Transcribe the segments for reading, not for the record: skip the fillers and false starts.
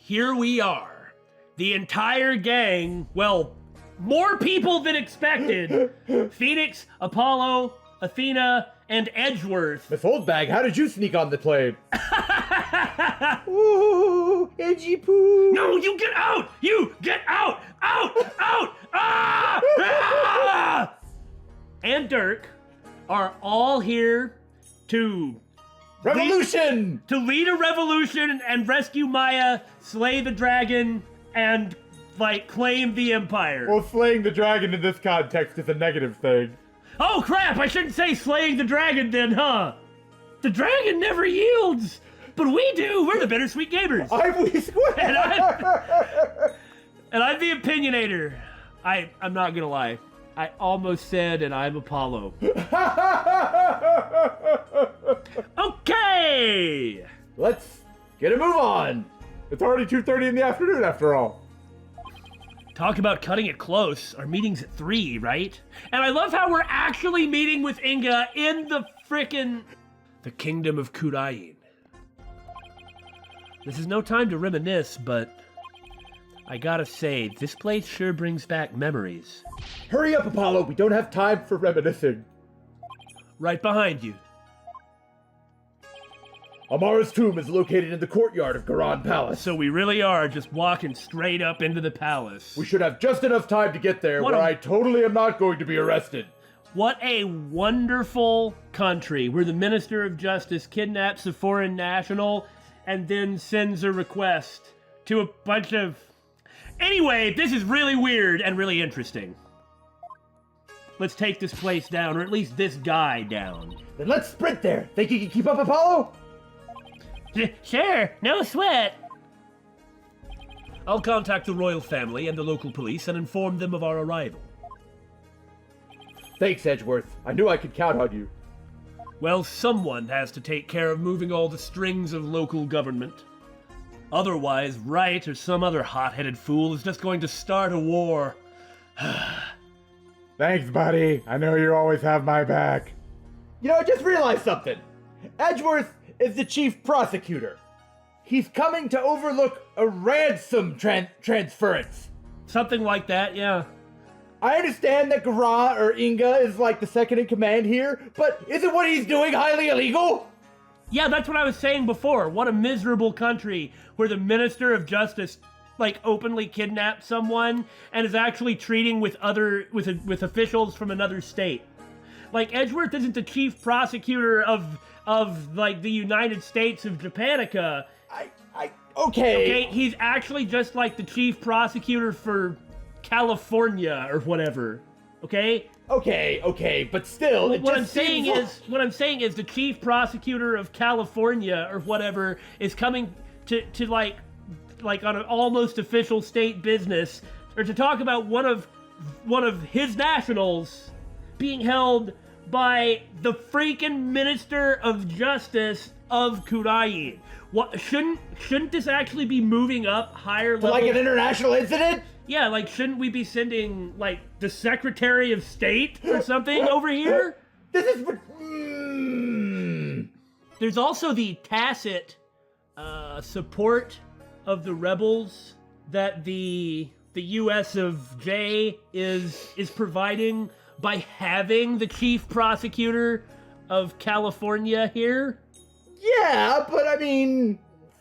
here we are. The entire gang, well, more people than expected. Phoenix, Apollo, Athena, and Edgeworth. Miss Oldbag, how did you sneak on the plane? Ooh, edgy poo. No, you get out! You get out! Out! Out! Ah! Ah! And Dhurke are all here to Revolution! lead a revolution and rescue Maya, slay the dragon, and, like, claim the empire. Well, slaying the dragon in this context is a negative thing. Oh crap, I shouldn't say slaying the dragon then, huh? The dragon never yields! But we do! We're the Bittersweet Gamers! I'm we square! And I'm the opinionator. I'm not gonna lie. I almost said, and I'm Apollo. Okay! Let's get a move on. It's already 2:30 in the afternoon after all. Talk about cutting it close. Our meeting's at 3, right? And I love how we're actually meeting with Inga in the kingdom of Khura'in. This is no time to reminisce, but I gotta say, this place sure brings back memories. Hurry up, Apollo. We don't have time for reminiscing. Right behind you. Amara's tomb is located in the courtyard of Khura'in Palace. So we really are just walking straight up into the palace. We should have just enough time to get there I totally am not going to be arrested. What a wonderful country where the Minister of Justice kidnaps a foreign national and then sends a request to a bunch of... Anyway, this is really weird and really interesting. Let's take this place down, or at least this guy down. Then let's sprint there. Think you can keep up, Apollo? Sure, no sweat. I'll contact the royal family and the local police and inform them of our arrival. Thanks, Edgeworth. I knew I could count on you. Well, someone has to take care of moving all the strings of local government. Otherwise, Wright or some other hot-headed fool is just going to start a war. Thanks, buddy. I know you always have my back. You know, I just realized something. Edgeworth is the chief prosecutor. He's coming to overlook a ransom transference. Something like that, yeah. I understand that Gara or Inga is like the second in command here, but isn't what he's doing highly illegal? Yeah, that's what I was saying before. What a miserable country where the Minister of Justice, like, openly kidnapped someone and is actually treating with officials from another state. Like, Edgeworth isn't the chief prosecutor of like, the United States of Japanica. Okay, he's actually just, like, the chief prosecutor for California or whatever. Okay, but still, well, what I'm saying is the chief prosecutor of California or whatever is coming to like on an almost official state business, or to talk about one of his nationals being held by the freaking Minister of Justice of Khura'in. What shouldn't this actually be moving up higher level? Like an international incident? Yeah, like, shouldn't we be sending, like, the Secretary of State or something over here? This is... There's also the tacit support of the rebels that the U.S. of J is providing by having the chief prosecutor of California here. Yeah, but I mean...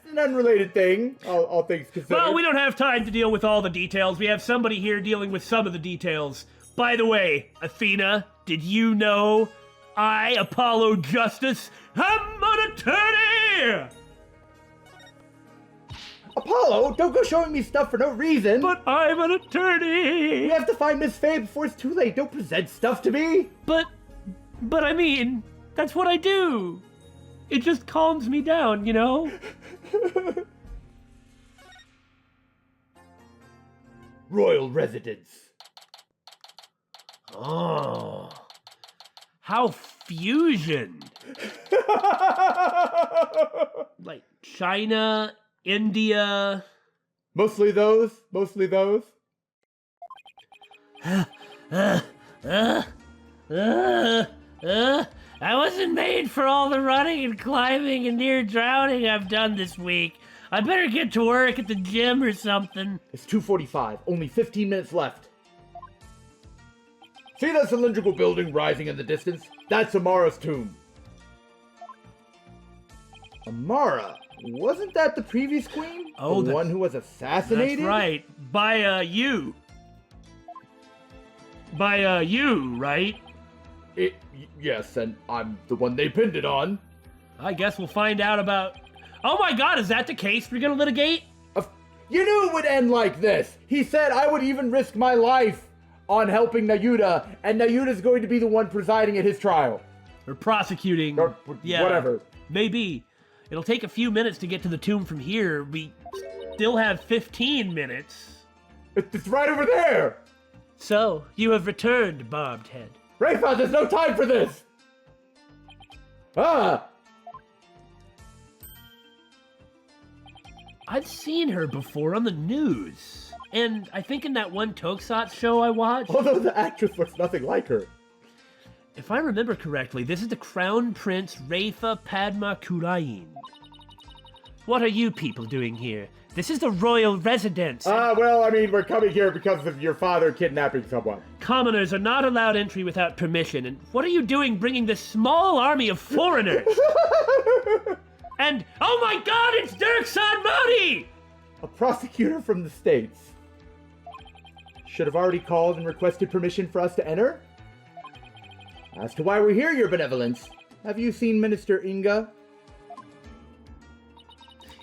an unrelated thing, all things considered. Well, we don't have time to deal with all the details. We have somebody here dealing with some of the details. By the way, Athena, did you know I, Apollo Justice, am an attorney? Apollo, don't go showing me stuff for no reason. But I'm an attorney. We have to find Miss Fey before it's too late. Don't present stuff to me. But I mean, that's what I do. It just calms me down, you know? Royal residence. Oh. How fusion. Like China, India. Mostly those. I wasn't made for all the running and climbing and near drowning I've done this week. I better get to work at the gym or something. It's 2:45. Only 15 minutes left. See that cylindrical building rising in the distance? That's Amara's tomb. Amara? Wasn't that the previous queen? Oh, the one who was assassinated? That's right. By, you. By, you, right? Yes, and I'm the one they pinned it on. I guess we'll find out about... Oh my god, is that the case we're gonna litigate? You knew it would end like this. He said I would even risk my life on helping Nayuda, and Nayuda's going to be the one presiding at his trial. Or prosecuting. Or whatever. Maybe. It'll take a few minutes to get to the tomb from here. We still have 15 minutes. It's right over there! So, you have returned, Bobbed Head. Rayfa, there's no time for this! Ah! I've seen her before on the news. And I think in that one Tokusatsu show I watched. Although the actress looks nothing like her. If I remember correctly, this is the Crown Prince Rayfa Padma Khura'in. What are you people doing here? This is the royal residence. Well, I mean, we're coming here because of your father kidnapping someone. Commoners are not allowed entry without permission, and what are you doing bringing this small army of foreigners? And, oh my god, it's Dhurke Sadmati! A prosecutor from the States. Should have already called and requested permission for us to enter? As to why we're here, Your Benevolence, have you seen Minister Inga?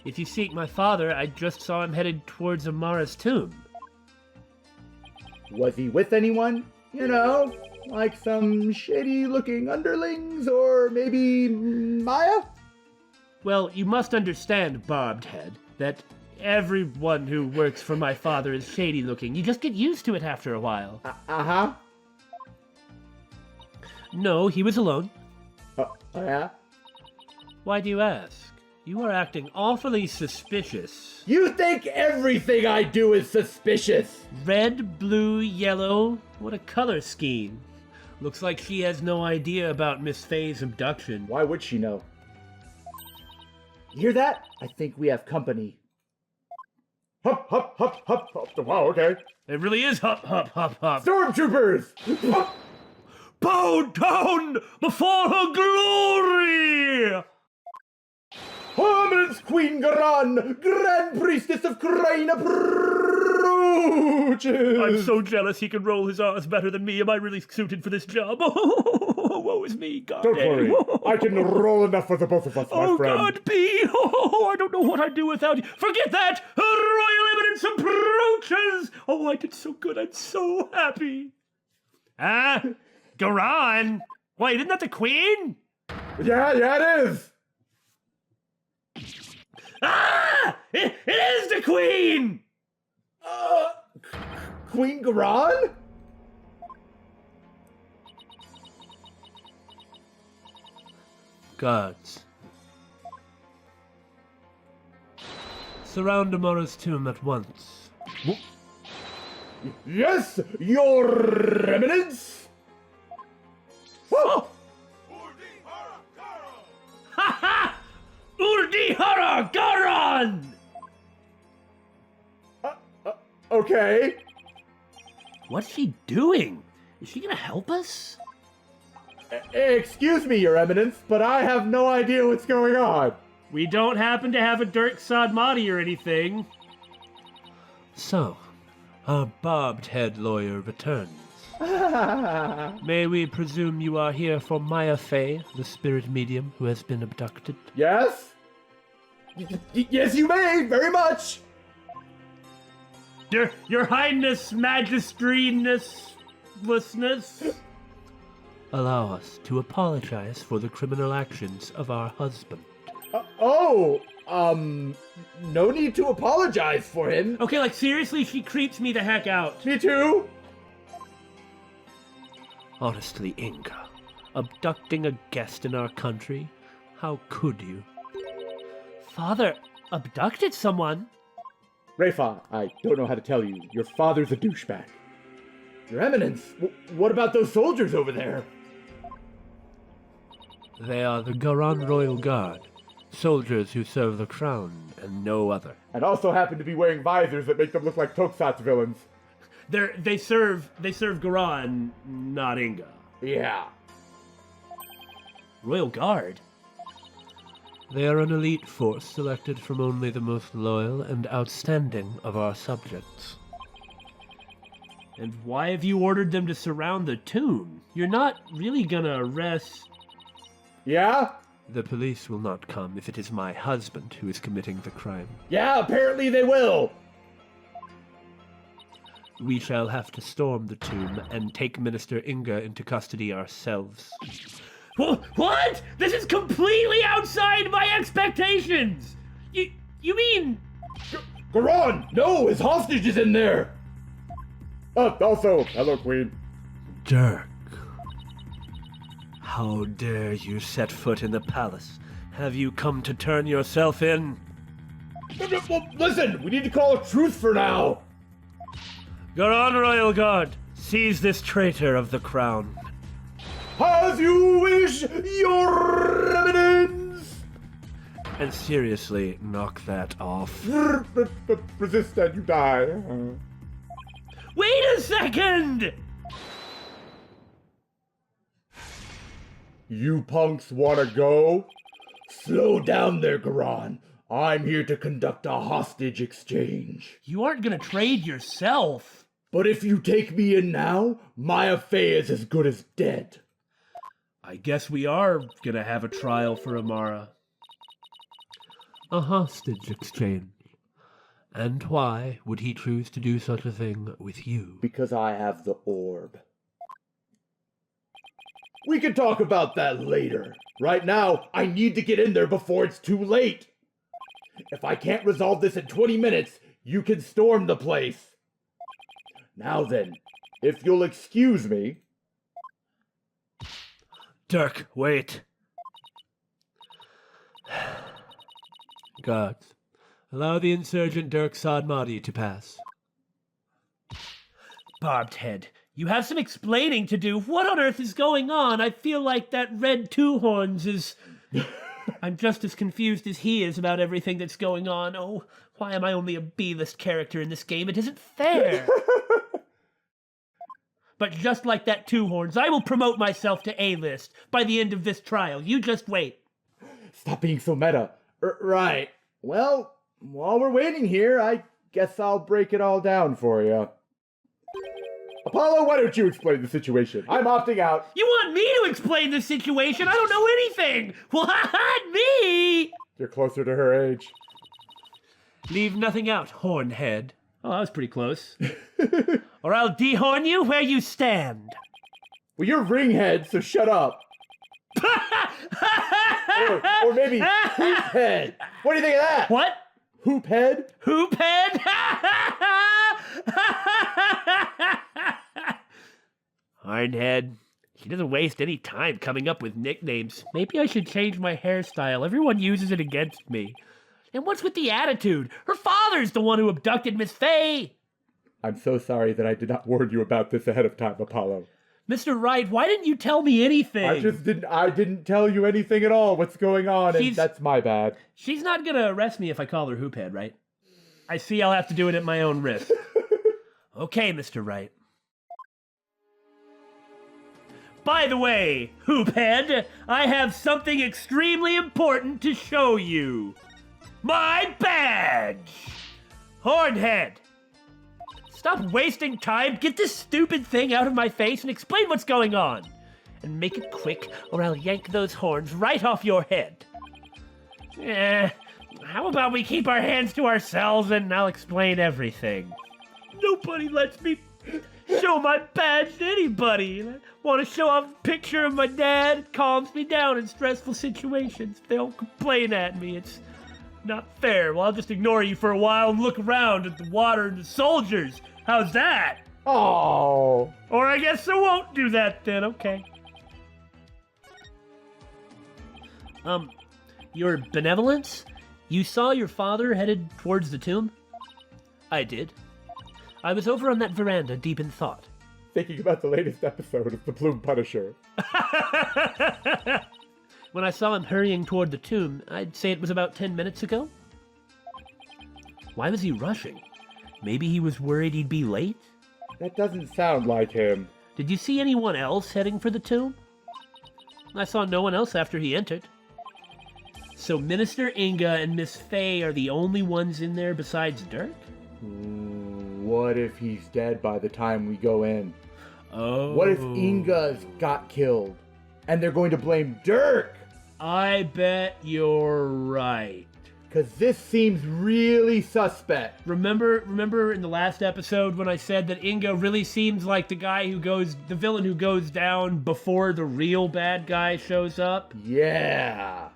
If you seek my father, I just saw him headed towards Amara's tomb. Was he with anyone? You know, like some shady-looking underlings, or maybe Maya? Well, you must understand, Bobbed Head, that everyone who works for my father is shady-looking. You just get used to it after a while. Uh-huh. No, he was alone. Yeah? Why do you ask? You are acting awfully suspicious. You think everything I do is suspicious! Red, blue, yellow. What a color scheme. Looks like she has no idea about Miss Fey's abduction. Why would she know? You hear that? I think we have company. Hup, hup, hup, hup, hup. Wow, okay. It really is hup, hup, hup, hup. Stormtroopers! Bow down before her glory! Her Eminence Queen Garan, Grand Priestess of Khura'in approaches! I'm so jealous he can roll his R's better than me. Am I really suited for this job? Oh, woe is me, God. Don't worry. I can roll enough for the both of us, my friend. Oh, God, B! Oh, I don't know what I'd do without you. Forget that! Her Royal Eminence approaches! Oh, I did so good. I'm so happy. Garan! Wait, isn't that the Queen? Yeah, it is! It is the Queen! Queen Garan? Guards. Surround Amara's tomb at once. Yes, Your Eminence! Oh! Ha ha! Urdihara Garan! Okay. What's she doing? Is she gonna help us? Excuse me, Your Eminence, but I have no idea what's going on. We don't happen to have a Dhurke Sadmati or anything. So, our bobbed head lawyer returns. May we presume you are here for Maya Fey, the spirit medium who has been abducted? Yes? Yes, you may, very much. Your Highness, Magistry-ness-lessness. Allow us to apologize for the criminal actions of our husband. No need to apologize for him. Okay, like seriously, she creeps me the heck out. Me too. Honestly, Inga, abducting a guest in our country? How could you? Father abducted someone? Rayfa, I don't know how to tell you. Your father's a douchebag. Your Eminence, what about those soldiers over there? They are the Garan Royal Guard, Soldiers who serve the crown and no other. And also happen to be wearing visors that make them look like Tokusatsu villains. They serve Khura'in, not Inga. Yeah. Royal Guard? They are an elite force selected from only the most loyal and outstanding of our subjects. And why have you ordered them to surround the tomb? You're not really gonna arrest... Yeah? The police will not come if it is my husband who is committing the crime. Yeah, apparently they will! We shall have to storm the tomb and take Minister Inga into custody ourselves. What? This is completely outside my expectations! You mean... Khura'in! No, his hostage is in there! Also, hello, Queen. Dhurke. How dare you set foot in the palace? Have you come to turn yourself in? Well, listen, we need to call a truce for now! Go on, Royal Guard. Seize this traitor of the crown. As you wish, your eminence! And seriously, knock that off. Resist and you die. Wait a second! You punks wanna go? Slow down there, Khura'in. I'm here to conduct a hostage exchange. You aren't gonna trade yourself. But if you take me in now, Maya Fey is as good as dead. I guess we are gonna have a trial for Amara. A hostage exchange. And why would he choose to do such a thing with you? Because I have the orb. We can talk about that later. Right now, I need to get in there before it's too late. If I can't resolve this in 20 minutes, you can storm the place. Now then, if you'll excuse me... Dhurke, wait. Guards, allow the insurgent Dhurke Sadmadi to pass. Barbed head, you have some explaining to do. What on earth is going on? I feel like that red two horns is... I'm just as confused as he is about everything that's going on. Oh, why am I only a B-list character in this game? It isn't fair. But just like that two horns, I will promote myself to A-list by the end of this trial. You just wait. Stop being so meta. Right. Well, while we're waiting here, I guess I'll break it all down for you. Apollo, why don't you explain the situation? I'm opting out. You want me to explain the situation? I don't know anything. What? Me? You're closer to her age. Leave nothing out, hornhead. Oh, that was pretty close. Or I'll dehorn you where you stand. Well, you're ringhead, so shut up. or maybe hoophead. What do you think of that? What? Hoophead? Hoophead? Hornhead. She doesn't waste any time coming up with nicknames. Maybe I should change my hairstyle. Everyone uses it against me. And what's with the attitude? Her father's the one who abducted Miss Fey. I'm so sorry that I did not warn you about this ahead of time, Apollo. Mr. Wright, why didn't you tell me anything? I didn't tell you anything at all. What's going on? And that's my bad. She's not gonna arrest me if I call her Hoophead, right? I see I'll have to do it at my own risk. Okay, Mr. Wright. By the way, Hoophead, I have something extremely important to show you. My badge! Hornhead! Stop wasting time, get this stupid thing out of my face and explain what's going on. And make it quick, or I'll yank those horns right off your head. How about we keep our hands to ourselves and I'll explain everything. Nobody lets me show my badge to anybody. I want to show off a picture of my dad. It calms me down in stressful situations. They'll complain at me. It's not fair. Well, I'll just ignore you for a while and look around at the water and the soldiers. How's that? Oh. Or I guess I won't do that then. Okay. Your benevolence? You saw your father headed towards the tomb? I did. I was over on that veranda, deep in thought. Thinking about the latest episode of The Plume Punisher. When I saw him hurrying toward the tomb, I'd say it was about 10 minutes ago. Why was he rushing? Maybe he was worried he'd be late? That doesn't sound like him. Did you see anyone else heading for the tomb? I saw no one else after he entered. So Minister Inga and Miss Fey are the only ones in there besides Dhurke? What if he's dead by the time we go in? Oh. What if Inga's got killed? And they're going to blame Dhurke? I bet you're right. Because this seems really suspect. Remember in the last episode when I said that Inga really seems like the villain who goes down before the real bad guy shows up? Yeah.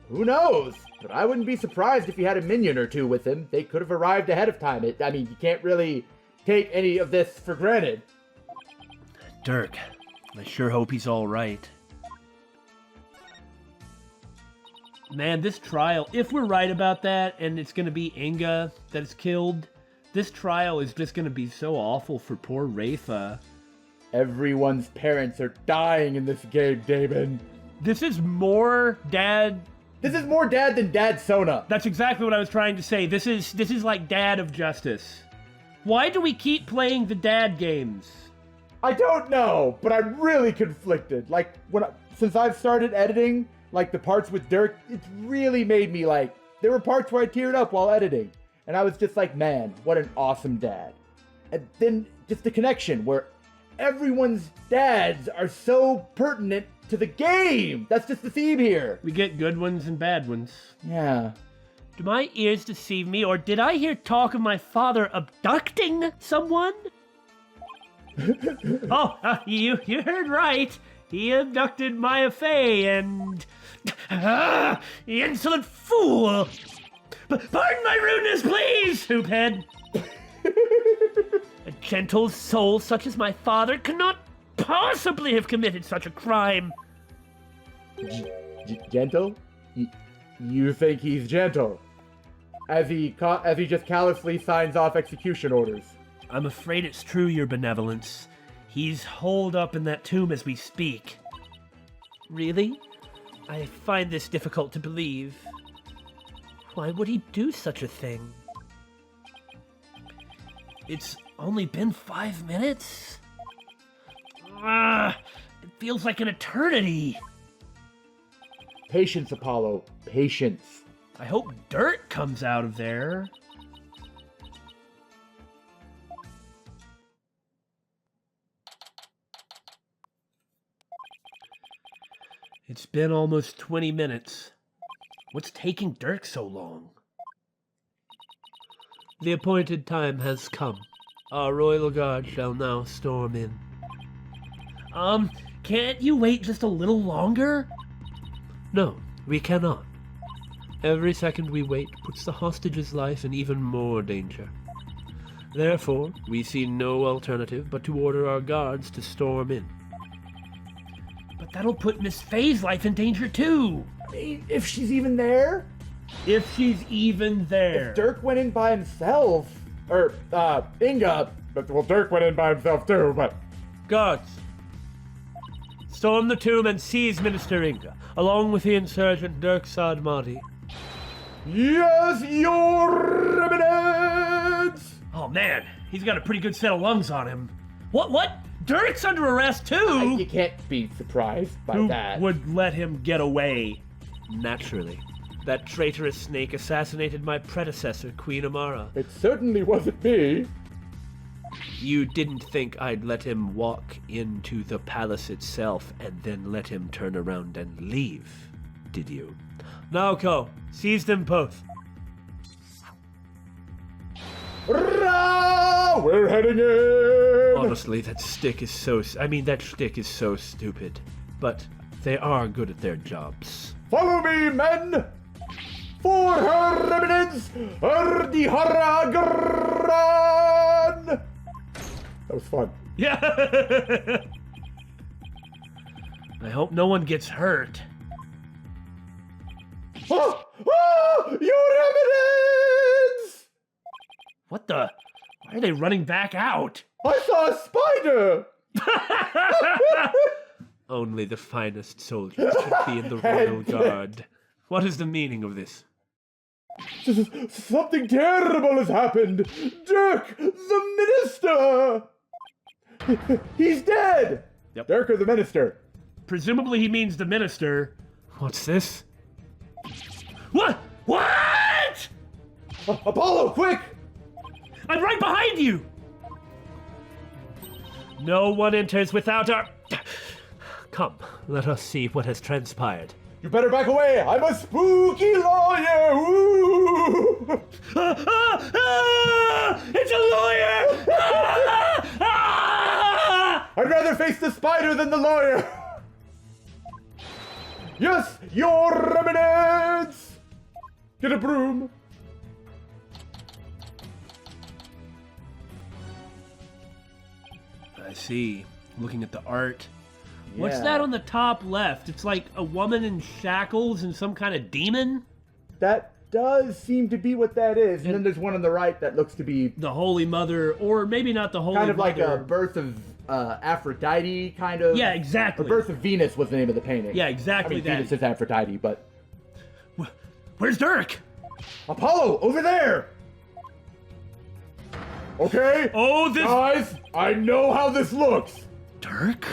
Who knows? But I wouldn't be surprised if he had a minion or two with him. They could have arrived ahead of time. I mean, you can't really take any of this for granted. Dhurke, I sure hope he's all right. Man, this trial, if we're right about that, and it's going to be Inga that is killed, this trial is just going to be so awful for poor Rayfa. Everyone's parents are dying in this game, Damon. This is more dad... This is more dad than Dad Sona. That's exactly what I was trying to say. This is like Dad of Justice. Why do we keep playing the dad games? I don't know, but I'm really conflicted. Like, since I've started editing, like the parts with Dhurke, it's really made me like, there were parts where I teared up while editing. And I was just like, man, what an awesome dad. And then just the connection where everyone's dads are so pertinent to the game. That's just the theme here. We get good ones and bad ones. Yeah. Do my ears deceive me, or did I hear talk of my father abducting someone? You heard right. He abducted Maya Fey and... the insolent fool! Pardon my rudeness, please, Hoophead! A gentle soul such as my father could not possibly have committed such a crime. Gentle? You think he's gentle? As he just callously signs off execution orders. I'm afraid it's true, your benevolence. He's holed up in that tomb as we speak. Really? I find this difficult to believe. Why would he do such a thing? It's only been 5 minutes? It feels like an eternity. Patience, Apollo. Patience. I hope Dhurke comes out of there. It's been almost 20 minutes. What's taking Dhurke so long? The appointed time has come. Our royal guard shall now storm in. Can't you wait just a little longer? No, we cannot. Every second we wait puts the hostage's life in even more danger. Therefore, we see no alternative but to order our guards to storm in. But that'll put Miss Fey's life in danger too! If she's even there? If she's even there. If Dhurke went in by himself, or, Inga, well, Dhurke went in by himself too, but... Guards, storm the tomb and seize Minister Inga, along with the insurgent Dhurke Sadmati. Yes, your eminence! Oh man, he's got a pretty good set of lungs on him. What? Dhurke's under arrest too? You can't be surprised by Who that. would let him get away? Naturally. That traitorous snake assassinated my predecessor, Queen Amara. It certainly wasn't me. You didn't think I'd let him walk into the palace itself and then let him turn around and leave, did you? Now go. Seize them both. Hurrah! We're heading in! Honestly, that shtick is so stupid. But they are good at their jobs. Follow me, men! For her eminence, Erdihara Gran! That was fun. Yeah! I hope no one gets hurt. Oh! Your eminence! What the? Why are they running back out? I saw a spider! Only the finest soldiers should be in the Royal Guard. What is the meaning of this? Something terrible has happened! Dhurke, the minister! He's dead! Yep. Dhurke, the minister. Presumably he means the minister. What's this? What? What? Apollo, quick! I'm right behind you! No one enters without our... Come, let us see what has transpired. You better back away! I'm a spooky lawyer! Ooh! It's a lawyer! I'd rather face the spider than the lawyer! Yes, your eminence! Get a broom. I see. Looking at the art. What's Yeah. that on the top left? It's like a woman in shackles and some kind of demon? That does seem to be what that is. And then there's one on the right that looks to be The Holy Mother, or maybe not the Holy kind of like Mother. a birth of Aphrodite, kind of. Yeah, exactly. Or birth of Venus was the name of the painting. Yeah, exactly I mean, that. Venus is Aphrodite, but... Where's Dhurke? Apollo, over there! Okay? Oh, this... Guys, I know how this looks! Dhurke?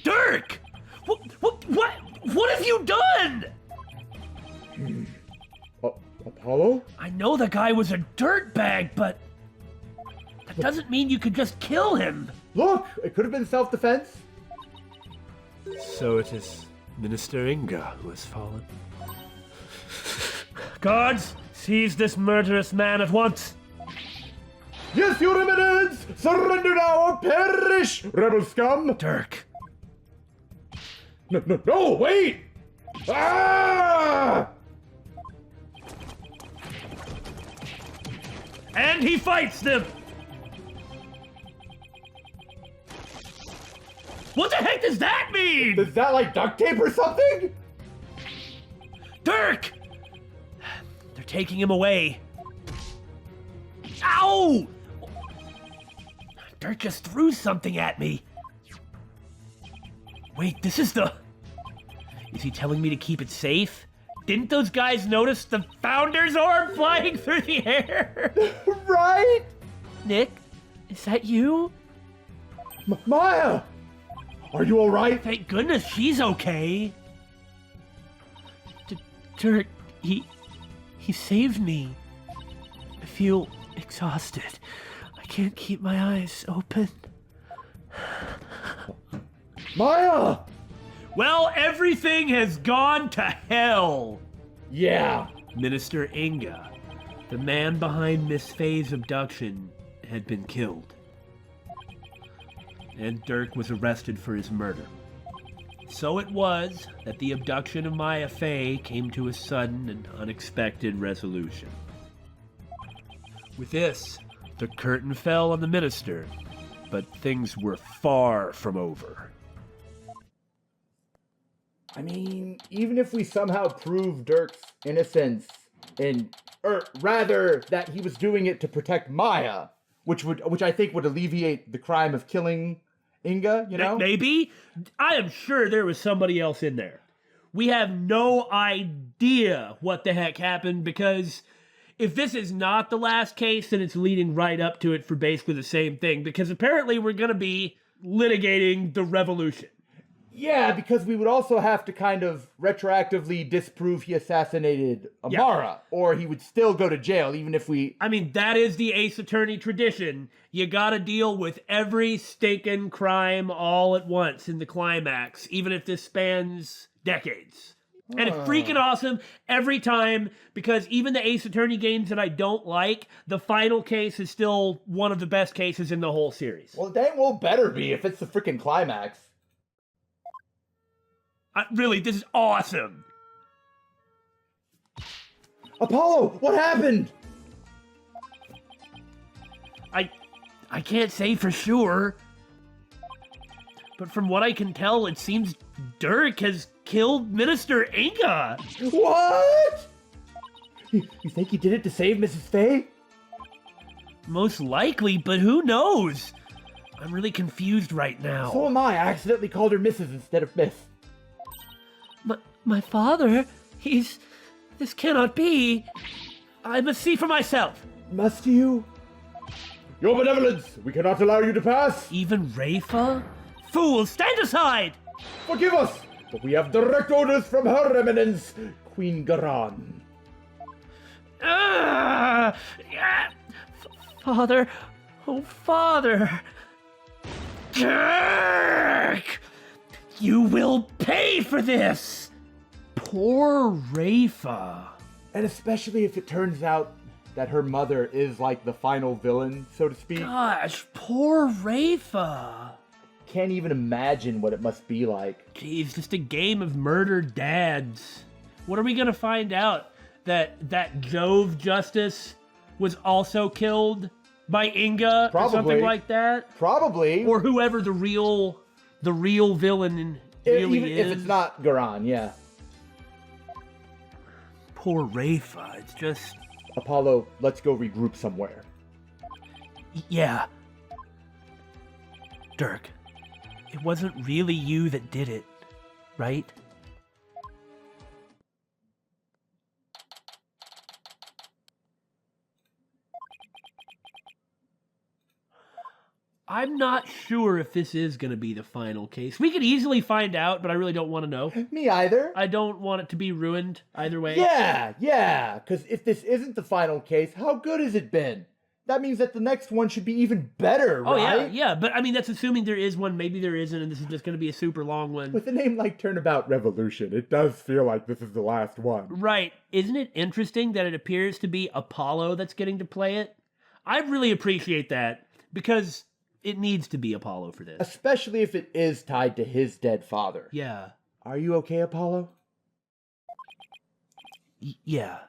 Dhurke! What have you done? Apollo? I know the guy was a dirtbag, but that doesn't mean you could just kill him. Look, it could have been self-defense. So it is Minister Inga who has fallen. Guards, seize this murderous man at once. Yes, your eminence! Surrender now or perish, rebel scum! Dhurke. No, wait! Ah! And he fights them! What the heck does that mean? Is that like duct tape or something? Dhurke! They're taking him away. Ow! Dhurke just threw something at me. Wait, this is the... Is he telling me to keep it safe? Didn't those guys notice the Founder's Orb flying through the air? Right? Nick, is that you? Maya! Are you alright? Thank goodness she's okay. Dhurke, he saved me. I feel exhausted. I can't keep my eyes open. Maya! Well, everything has gone to hell. Yeah. Minister Inga, the man behind Miss Fey's abduction, had been killed. And Dhurke was arrested for his murder. So it was that the abduction of Maya Fey came to a sudden and unexpected resolution. With this, the curtain fell on the minister, but things were far from over. I mean, even if we somehow prove Dhurke's innocence, or rather that he was doing it to protect Maya, which I think would alleviate the crime of killing Inga, you know? Maybe. I am sure there was somebody else in there. We have no idea what the heck happened, because if this is not the last case, then it's leading right up to it for basically the same thing, because apparently we're going to be litigating the revolution. Yeah, because we would also have to kind of retroactively disprove he assassinated Amara, or he would still go to jail, even if we... I mean, that is the Ace Attorney tradition. You gotta deal with every stinking crime all at once in the climax, even if this spans decades. And it's freaking awesome every time, because even the Ace Attorney games that I don't like, the final case is still one of the best cases in the whole series. Well, dang well better be if it's the freaking climax. Really, this is awesome. Apollo, what happened? I can't say for sure, but from what I can tell, it seems Dhurke has killed Minister Inga. What? You think he did it to save Mrs. Fey? Most likely, but who knows? I'm really confused right now. So am I. I accidentally called her Mrs. instead of Miss. My father? This cannot be. I must see for myself. Must you? Your benevolence! We cannot allow you to pass! Even Rayfa? Fool, stand aside! Forgive us, but we have direct orders from Her Eminence, Queen Garan. Father, oh father. Dhurke! You will pay for this! Poor Rayfa. And especially if it turns out that her mother is like the final villain, so to speak. Gosh, poor Rayfa. Can't even imagine what it must be like. Geez, just a game of murdered dads. What are we gonna find out? That Jove Justice was also killed by Inga or something like that? Probably. Or whoever the real villain really is. If it's not Garan, yeah. Poor Rayfa, it's just... Apollo, let's go regroup somewhere. Yeah. Dhurke, it wasn't really you that did it, right? I'm not sure if this is going to be the final case. We could easily find out, but I really don't want to know. Me either. I don't want it to be ruined either way. Yeah, because if this isn't the final case, how good has it been? That means that the next one should be even better, right? Oh, yeah, but I mean, that's assuming there is one, maybe there isn't, and this is just going to be a super long one. With a name like Turnabout Revolution, it does feel like this is the last one. Right. Isn't it interesting that it appears to be Apollo that's getting to play it? I really appreciate that, because... it needs to be Apollo for this. Especially if it is tied to his dead father. Yeah. Are you okay, Apollo? Yeah.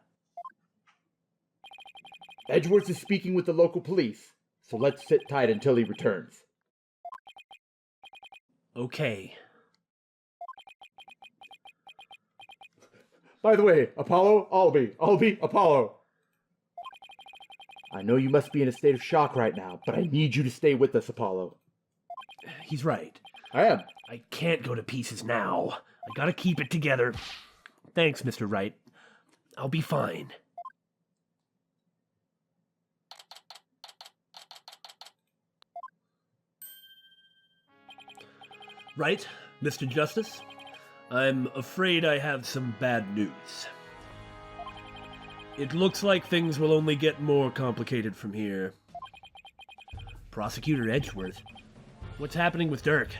Edgeworth is speaking with the local police, so let's sit tight until he returns. Okay. By the way, Apollo, Albie, Apollo. I know you must be in a state of shock right now, but I need you to stay with us, Apollo. He's right. I am. I can't go to pieces now. I gotta keep it together. Thanks, Mr. Wright. I'll be fine. Right, Mr. Justice? I'm afraid I have some bad news. It looks like things will only get more complicated from here. Prosecutor Edgeworth? What's happening with Dhurke?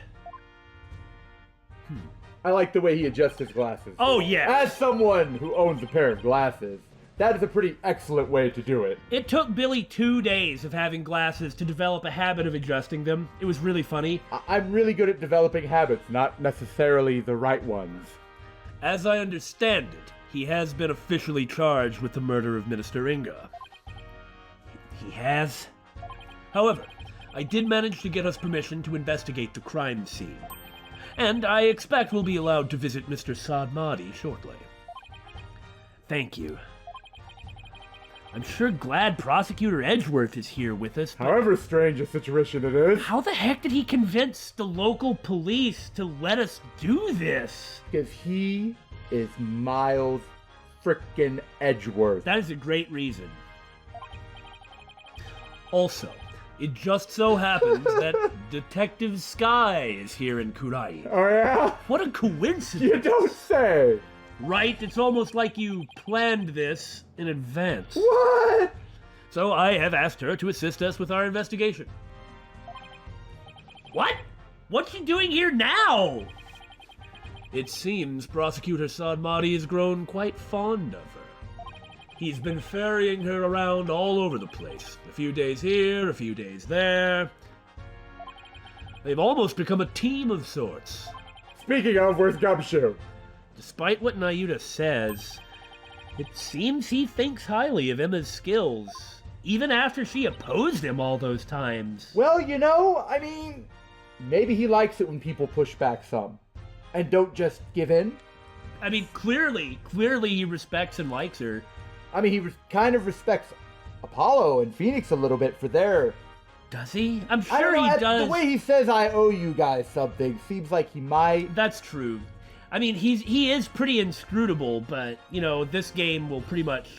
I like the way he adjusts his glasses. Oh, yeah. As someone who owns a pair of glasses, that is a pretty excellent way to do it. It took Billy 2 days of having glasses to develop a habit of adjusting them. It was really funny. I'm really good at developing habits, not necessarily the right ones. As I understand it, he has been officially charged with the murder of Minister Inga. He has? However, I did manage to get us permission to investigate the crime scene. And I expect we'll be allowed to visit Mr. Sadmadi shortly. Thank you. I'm sure glad Prosecutor Edgeworth is here with us, but However strange a situation it is. how the heck did he convince the local police to let us do this? Because he is Miles frickin' Edgeworth. That is a great reason. Also, it just so happens that Detective Sky is here in Khura'in. Oh yeah? What a coincidence! You don't say! Right? It's almost like you planned this in advance. What? So I have asked her to assist us with our investigation. What? What's she doing here now? It seems Prosecutor Sadmadi has grown quite fond of her. He's been ferrying her around all over the place. A few days here, a few days there. They've almost become a team of sorts. Speaking of, where's Gumshoe? Despite what Nayuta says, it seems he thinks highly of Emma's skills, even after she opposed him all those times. Well, you know, I mean, maybe he likes it when people push back some. And don't just give in. I mean, clearly he respects and likes her. I mean, he kind of respects Apollo and Phoenix a little bit for their Does he? I'm I don't sure know, he does. The way he says I owe you guys something seems like he might. That's true. I mean, he is pretty inscrutable, but, you know, this game will pretty much,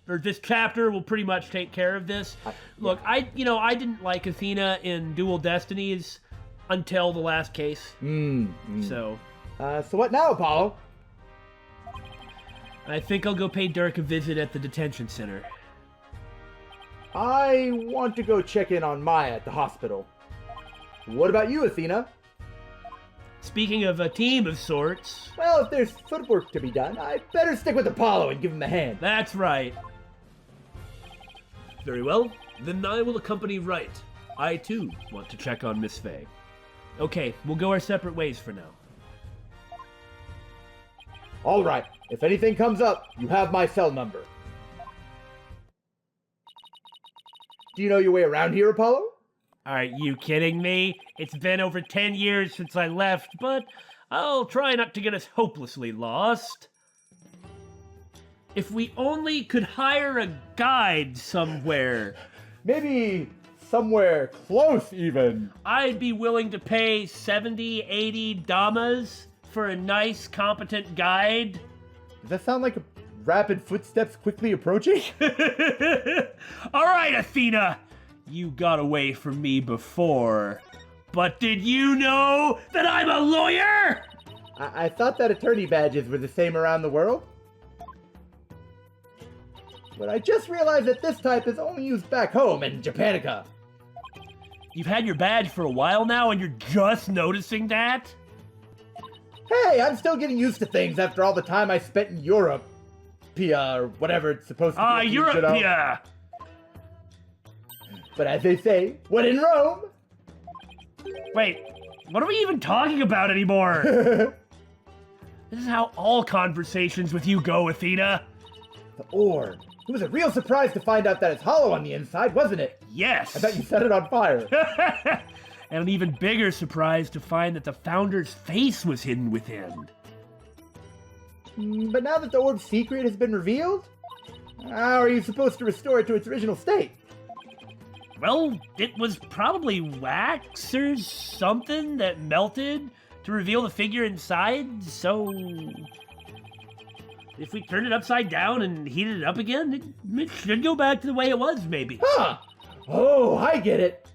or this chapter will pretty much take care of this. Look, I didn't like Athena in Dual Destinies until the last case. So what now, Apollo? I think I'll go pay Dhurke a visit at the detention center. I want to go check in on Maya at the hospital. What about you, Athena? Speaking of a team of sorts... Well, if there's footwork to be done, I'd better stick with Apollo and give him a hand. That's right. Very well, then I will accompany Wright. I, too, want to check on Miss Fey. Okay, we'll go our separate ways for now. All right, if anything comes up, you have my cell number. Do you know your way around here, Apollo? Are you kidding me? It's been over 10 years since I left, but I'll try not to get us hopelessly lost. If we only could hire a guide somewhere. Maybe somewhere close, even. I'd be willing to pay 70, 80 damas for a nice, competent guide. Does that sound like rapid footsteps quickly approaching? All right, Athena. You got away from me before. But did you know that I'm a lawyer? I thought that attorney badges were the same around the world. But I just realized that this type is only used back home in Japanica. You've had your badge for a while now and you're just noticing that? Hey, I'm still getting used to things after all the time I spent in Europe. Or whatever it's supposed to be. Europe. But as they say, when in Rome... Wait, what are we even talking about anymore? This is how all conversations with you go, Athena. The orb. It was a real surprise to find out that it's hollow on the inside, wasn't it? Yes. I bet you set it on fire. And an even bigger surprise to find that the founder's face was hidden within. But now that the orb's secret has been revealed, how are you supposed to restore it to its original state? Well, it was probably wax or something that melted to reveal the figure inside, so... If we turn it upside down and heat it up again, it should go back to the way it was, maybe. Huh! Oh, I get it.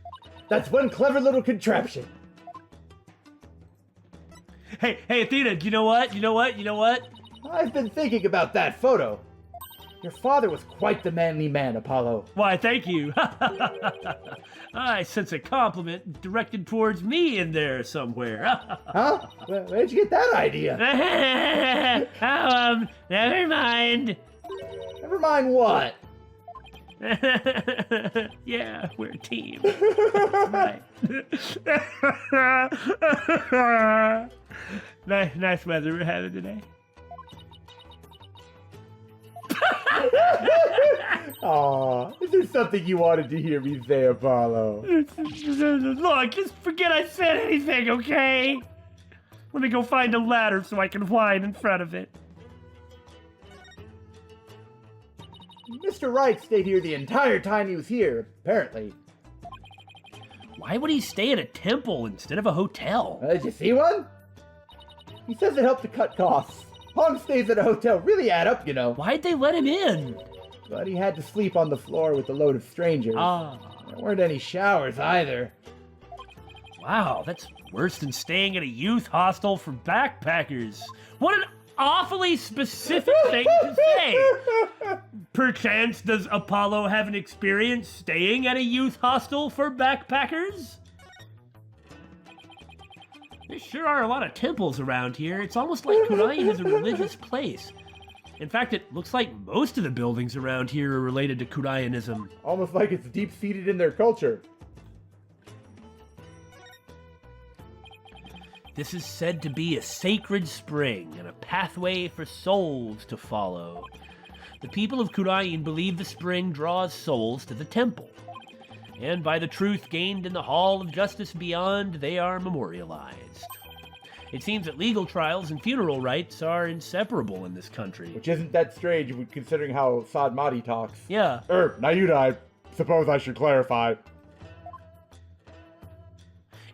That's one clever little contraption. Hey, Athena, you know what? I've been thinking about that photo. Your father was quite the manly man, Apollo. Why, thank you. I sense a compliment directed towards me in there somewhere. Huh? Where'd you get that idea? Never mind. Never mind what? Yeah, we're a team. Right. Nice weather we're having today. Aw, is there something you wanted to hear me say, Apollo? Look, just forget I said anything, okay? Let me go find a ladder so I can whine in front of it. Mr. Wright stayed here the entire time he was here, apparently. Why would he stay at a temple instead of a hotel? Did you see one? He says it helped to cut costs. Long stays at a hotel really add up, you know. Why'd they let him in? But he had to sleep on the floor with a load of strangers. Ah. There weren't any showers either. Wow, that's worse than staying at a youth hostel for backpackers. What an awfully specific thing to say. Perchance, does Apollo have an experience staying at a youth hostel for backpackers? There sure are a lot of temples around here. It's almost like Khura'in is a religious place. In fact, it looks like most of the buildings around here are related to Khura'inism. Almost like it's deep-seated in their culture. This is said to be a sacred spring and a pathway for souls to follow. The people of Khura'in believe the spring draws souls to the temple. And by the truth gained in the Hall of Justice beyond, they are memorialized. It seems that legal trials and funeral rites are inseparable in this country. Which isn't that strange considering how Saad Mahdi talks. Yeah. Nayyuda, I suppose I should clarify.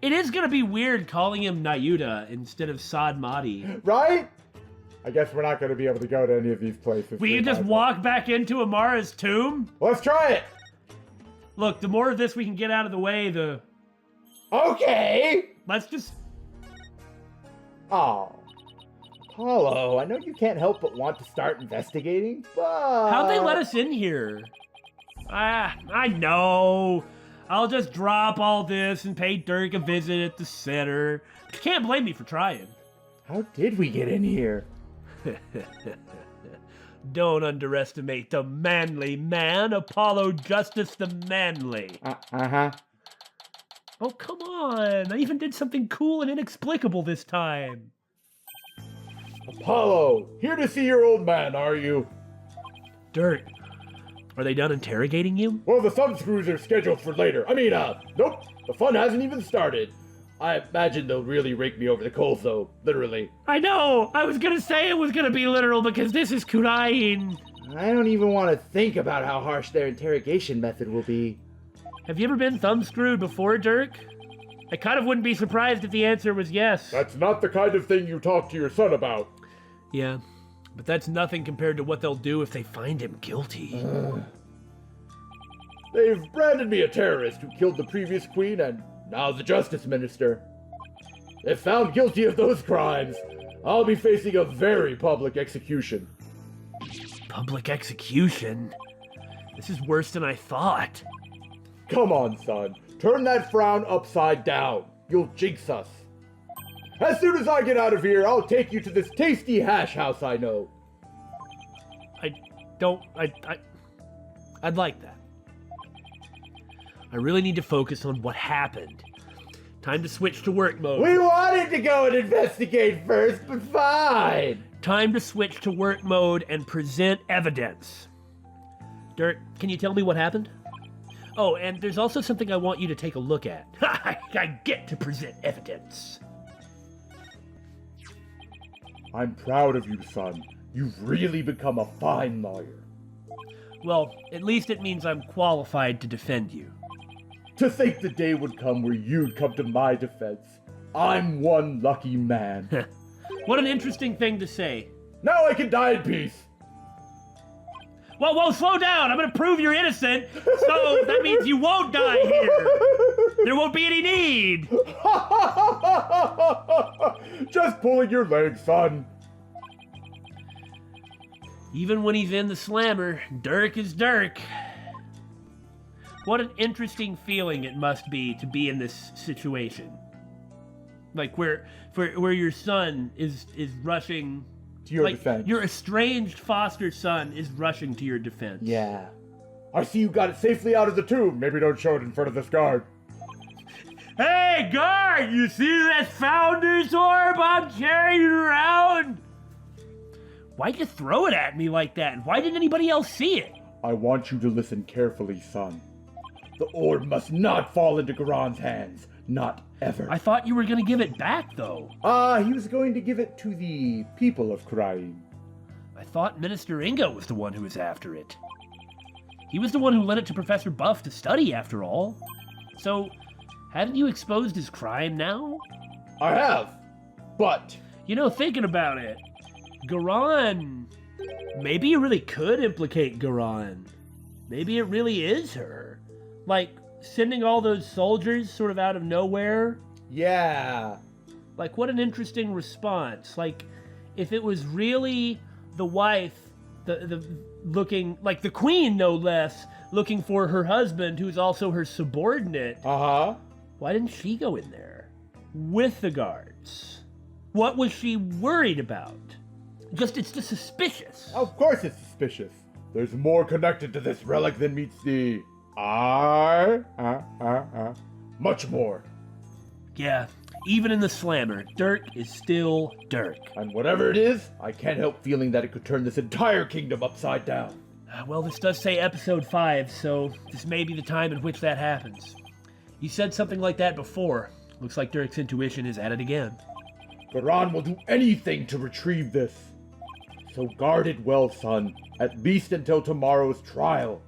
It is gonna be weird calling him Nayuta instead of Sadmati. Right? I guess we're not going to be able to go to any of these places. We can just walk back into Amara's tomb? Let's try it! Look, the more of this we can get out of the way, the... Okay! Let's just... Oh. Apollo, I know you can't help but want to start investigating, but... How'd they let us in here? I know. I'll just drop all this and pay Dhurke a visit at the center. You can't blame me for trying. How did we get in here? Don't underestimate the manly man, Apollo Justice the Manly. Uh-huh. Oh, come on. I even did something cool and inexplicable this time. Apollo, here to see your old man, are you? Dhurke, are they done interrogating you? Well, the thumbscrews are scheduled for later. Nope. The fun hasn't even started. I imagine they'll really rake me over the coals, though, literally. I know! I was gonna say it was gonna be literal because this is Khura'in. I don't even want to think about how harsh their interrogation method will be. Have you ever been thumbscrewed before, Dhurke? I kind of wouldn't be surprised if the answer was yes. That's not the kind of thing you talk to your son about. Yeah, but that's nothing compared to what they'll do if they find him guilty. They've branded me a terrorist who killed the previous queen and now the justice minister. If found guilty of those crimes, I'll be facing a very public execution. Public execution? This is worse than I thought. Come on, son. Turn that frown upside down. You'll jinx us. As soon as I get out of here, I'll take you to this tasty hash house I know. I'd like that. I really need to focus on what happened. Time to switch to work mode. We wanted to go and investigate first, but fine. Time to switch to work mode and present evidence. Dhurke, can you tell me what happened? Oh, and there's also something I want you to take a look at. I get to present evidence. I'm proud of you, son. You've really become a fine lawyer. Well, at least it means I'm qualified to defend you. To think the day would come where you'd come to my defense. I'm one lucky man. What an interesting thing to say. Now I can die in peace. Whoa, slow down! I'm gonna prove you're innocent, so that means you won't die here. There won't be any need. Just pulling your leg, son. Even when he's in the slammer, Dhurke is Dhurke. What an interesting feeling it must be to be in this situation. Like where your son is rushing to your like, defense. Your estranged foster son is rushing to your defense. Yeah. I see you got it safely out of the tomb. Maybe don't show it in front of this guard. Hey, guard! You see that founder's orb I'm carrying around? Why'd you throw it at me like that? Why didn't anybody else see it? I want you to listen carefully, son. The orb must not fall into Garon's hands. Not ever. I thought you were going to give it back, though. He was going to give it to the people of Khura'in. I thought Minister Inga was the one who was after it. He was the one who lent it to Professor Buff to study, after all. So, haven't you exposed his crime now? I have, but... You know, thinking about it, Garon... Maybe you really could implicate Garon. Maybe it really is her. Like, sending all those soldiers sort of out of nowhere. Yeah. Like, what an interesting response. Like, if it was really the wife, the looking, like the queen, no less, looking for her husband, who's also her subordinate. Uh-huh. Why didn't she go in there? With the guards? What was she worried about? It's just suspicious. Of course it's suspicious. There's more connected to this relic than meets the eye. Much more. Yeah, even in the slammer, Dhurke is still Dhurke. And whatever it is, I can't help feeling that it could turn this entire kingdom upside down. Well, this does say episode 5, so this may be the time in which that happens. You said something like that before. Looks like Dhurke's intuition is at it again. Garon will do anything to retrieve this. So guard it well, son, at least until tomorrow's trial.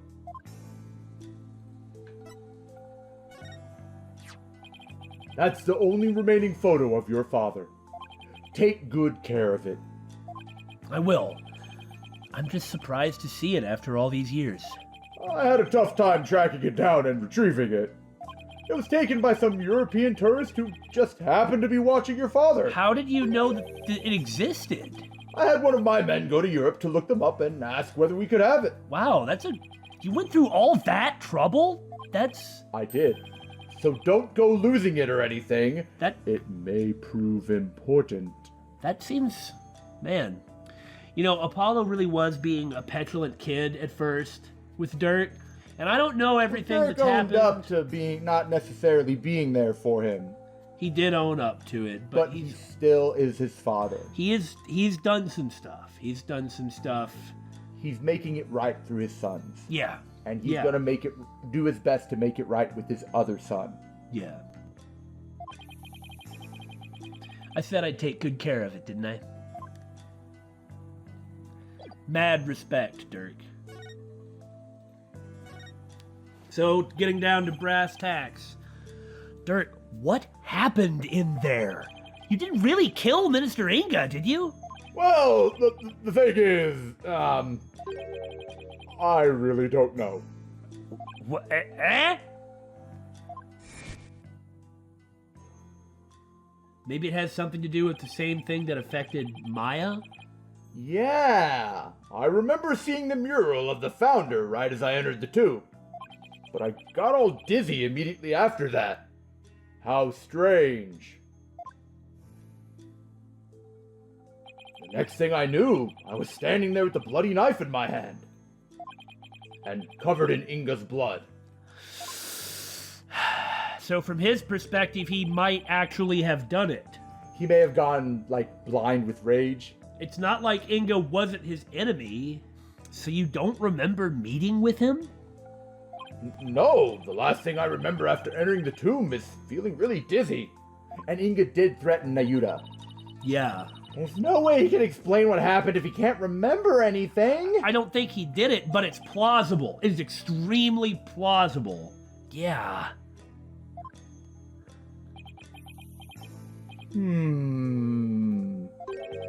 That's the only remaining photo of your father. Take good care of it. I will. I'm just surprised to see it after all these years. I had a tough time tracking it down and retrieving it. It was taken by some European tourist who just happened to be watching your father. How did you know that it existed? I had one of my men go to Europe to look them up and ask whether we could have it. Wow, you went through all that trouble? I did. So don't go losing it or anything. It may prove important. That seems... Man. You know, Apollo really was being a petulant kid at first with Dhurke, and I don't know everything that's happened. Dhurke owned up to not necessarily being there for him. He did own up to it, but he still is his father. He's done some stuff. He's making it right through his sons. Yeah. And he's gonna do his best to make it right with his other son. Yeah. I said I'd take good care of it, didn't I? Mad respect, Dhurke. So, getting down to brass tacks. Dhurke, what happened in there? You didn't really kill Minister Inga, did you? Well, the thing is, I really don't know. What? Eh? Maybe it has something to do with the same thing that affected Maya? Yeah, I remember seeing the mural of the founder right as I entered the tomb. But I got all dizzy immediately after that. How strange. The next thing I knew, I was standing there with a bloody knife in my hand. And covered in Inga's blood. So from his perspective, he might actually have done it. He may have gone, blind with rage. It's not like Inga wasn't his enemy. So you don't remember meeting with him? No, the last thing I remember after entering the tomb is feeling really dizzy. And Inga did threaten Nayuta. Yeah. There's no way he can explain what happened if he can't remember anything. I don't think he did it, but it's plausible. It's extremely plausible. Yeah.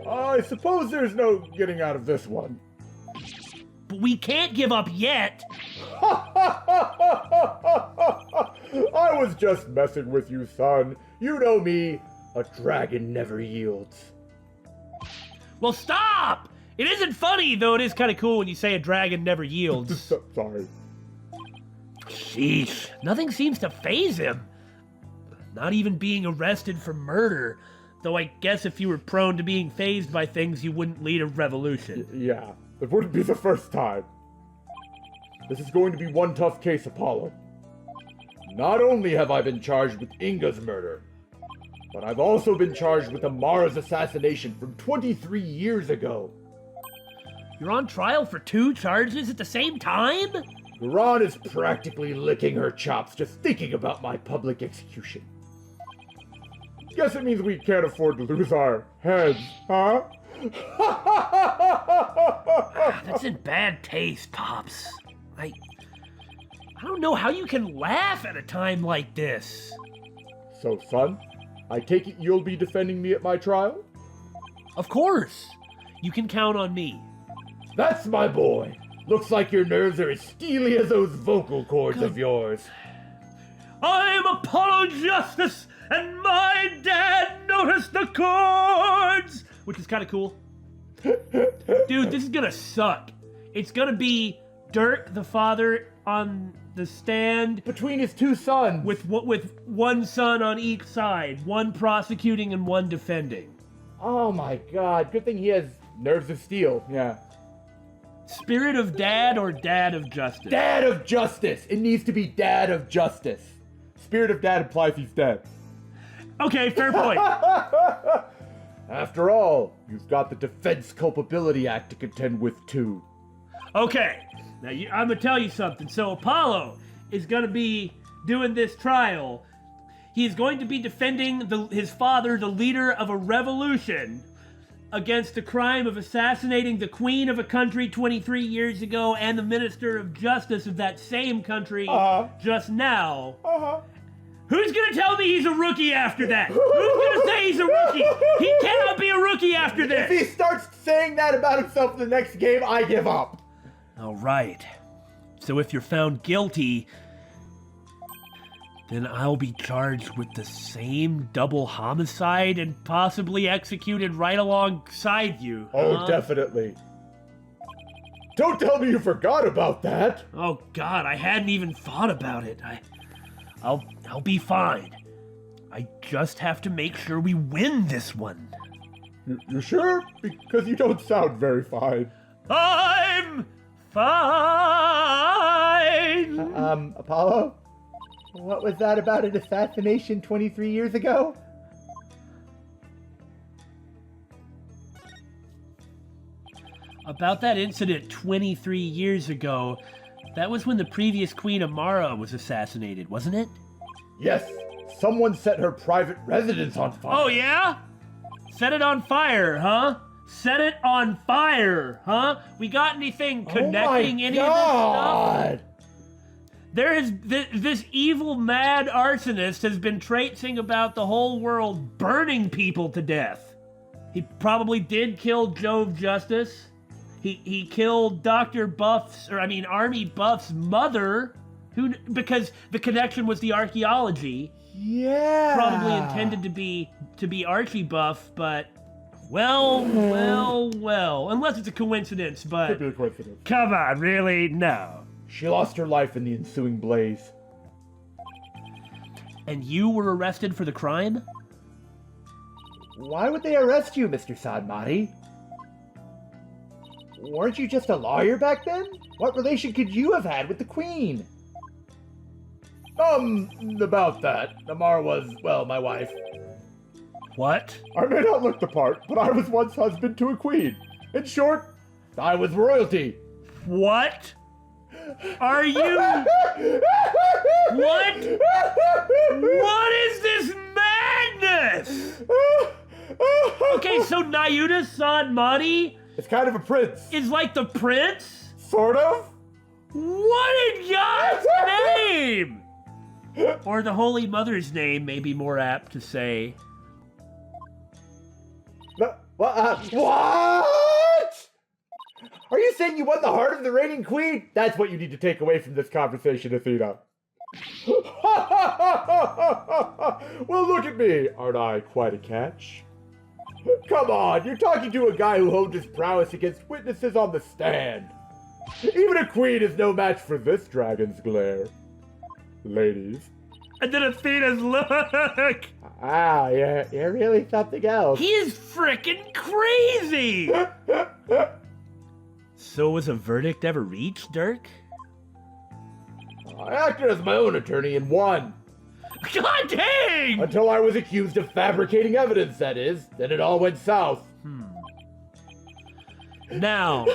I suppose there's no getting out of this one. But we can't give up yet. I was just messing with you, son. You know me. A dragon never yields. Well, stop! It isn't funny, though it is kind of cool when you say a dragon never yields. Sorry. Sheesh. Nothing seems to faze him. Not even being arrested for murder. Though I guess if you were prone to being fazed by things, you wouldn't lead a revolution. Yeah, it wouldn't be the first time. This is going to be one tough case, Apollo. Not only have I been charged with Inga's murder, but I've also been charged with Amara's assassination from 23 years ago. You're on trial for 2 charges at the same time? Khura'in is practically licking her chops just thinking about my public execution. Guess it means we can't afford to lose our heads, huh? That's in bad taste, Pops. I don't know how you can laugh at a time like this. So, son, I take it you'll be defending me at my trial? Of course. You can count on me. That's my boy. Looks like your nerves are as steely as those vocal cords of yours. I'm Apollo Justice, and my dad noticed the chords! Which is kind of cool. Dude, this is gonna suck. It's gonna be Dhurke, the father, on the stand. Between his 2 sons. With one son on each side. One prosecuting and one defending. Oh my god, good thing he has nerves of steel, yeah. Spirit of dad or dad of justice? Dad of justice! It needs to be dad of justice. Spirit of dad implies he's dead. Okay, fair point. After all, you've got the Defense Culpability Act to contend with too. Okay, now I'm gonna tell you something. So Apollo is gonna be doing this trial. He's going to be defending his father, the leader of a revolution, against the crime of assassinating the queen of a country 23 years ago and the minister of justice of that same country just now, Who's gonna tell me he's a rookie after that? Who's gonna say he's a rookie? He cannot be a rookie after this! If he starts saying that about himself in the next game, I give up. All right. So if you're found guilty, then I'll be charged with the same double homicide and possibly executed right alongside you. Oh, definitely. Don't tell me you forgot about that. Oh God, I hadn't even thought about it. I'll be fine. I just have to make sure we win this one. You sure? Because you don't sound very fine. I'm fine. Apollo? What was that about an assassination 23 years ago? About that incident 23 years ago, that was when the previous queen Amara was assassinated, wasn't it? Yes, someone set her private residence on fire. Oh yeah? Set it on fire, huh? Set it on fire, huh? We got anything connecting any of this stuff? There is this evil mad arsonist has been traipsing about the whole world burning people to death. He probably did kill Jove Justice. He killed Army Buff's mother, because the connection was the archaeology. Yeah. Probably intended to be Archie Buff, but well, unless it's a coincidence, but Could be a coincidence. Come on, really? No. She lost her life in the ensuing blaze. And you were arrested for the crime? Why would they arrest you, Mr. Sadmati? Weren't you just a lawyer back then? What relation could you have had with the Queen? About that. Amara was, well, my wife. What? I may not look the part, but I was once husband to a queen. In short, I was royalty. What? Are you... What? What is this madness? Okay, so Nayuta Sadmati It's kind of a prince. is like the prince? Sort of? What in God's name? Or the Holy Mother's name may be more apt to say. What? Are you saying you won the heart of the reigning queen? That's what you need to take away from this conversation, Athena. Well, look at me. Aren't I quite a catch? Come on, you're talking to a guy who honed his prowess against witnesses on the stand. Even a queen is no match for this dragon's glare. Ladies. And then Athena's look. Ah, you're really something else. He is frickin' crazy. So was a verdict ever reached, Dhurke? I acted as my own attorney and won. God dang! Until I was accused of fabricating evidence, that is. Then it all went south. Now,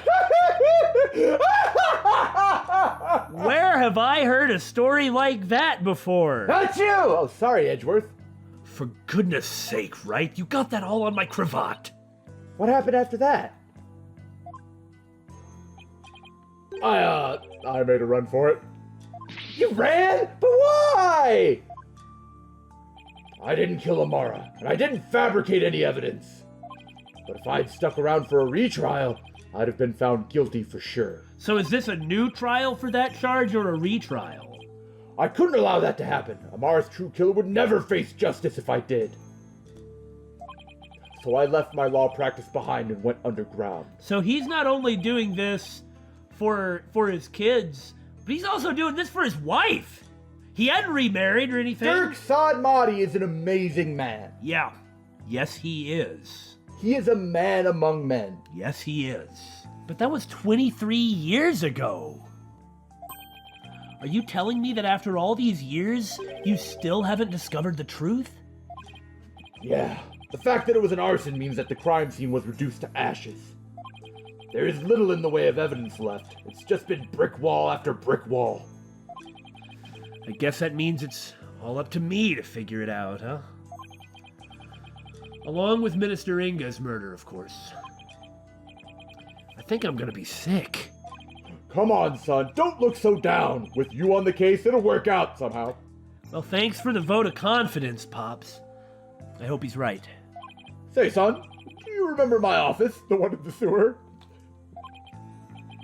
where have I heard a story like that before? Not you! Oh, sorry, Edgeworth. For goodness sake, Wright, you got that all on my cravat. What happened after that? I made a run for it. You ran? But why? I didn't kill Amara, and I didn't fabricate any evidence. But if I'd stuck around for a retrial, I'd have been found guilty for sure. So is this a new trial for that charge or a retrial? I couldn't allow that to happen. Amara's true killer would never face justice if I did. So I left my law practice behind and went underground. So he's not only doing this for his kids, but he's also doing this for his wife. He hadn't remarried or anything. Dhurke Sadmati is an amazing man. Yeah. Yes, he is. He is a man among men. Yes, he is. But that was 23 years ago. Are you telling me that after all these years, you still haven't discovered the truth? Yeah. The fact that it was an arson means that the crime scene was reduced to ashes. There is little in the way of evidence left. It's just been brick wall after brick wall. I guess that means it's all up to me to figure it out, huh? Along with Minister Inga's murder, of course. I think I'm gonna be sick. Come on, son. Don't look so down. With you on the case, it'll work out somehow. Well, thanks for the vote of confidence, Pops. I hope he's right. Say, son, do you remember my office, the one in the sewer?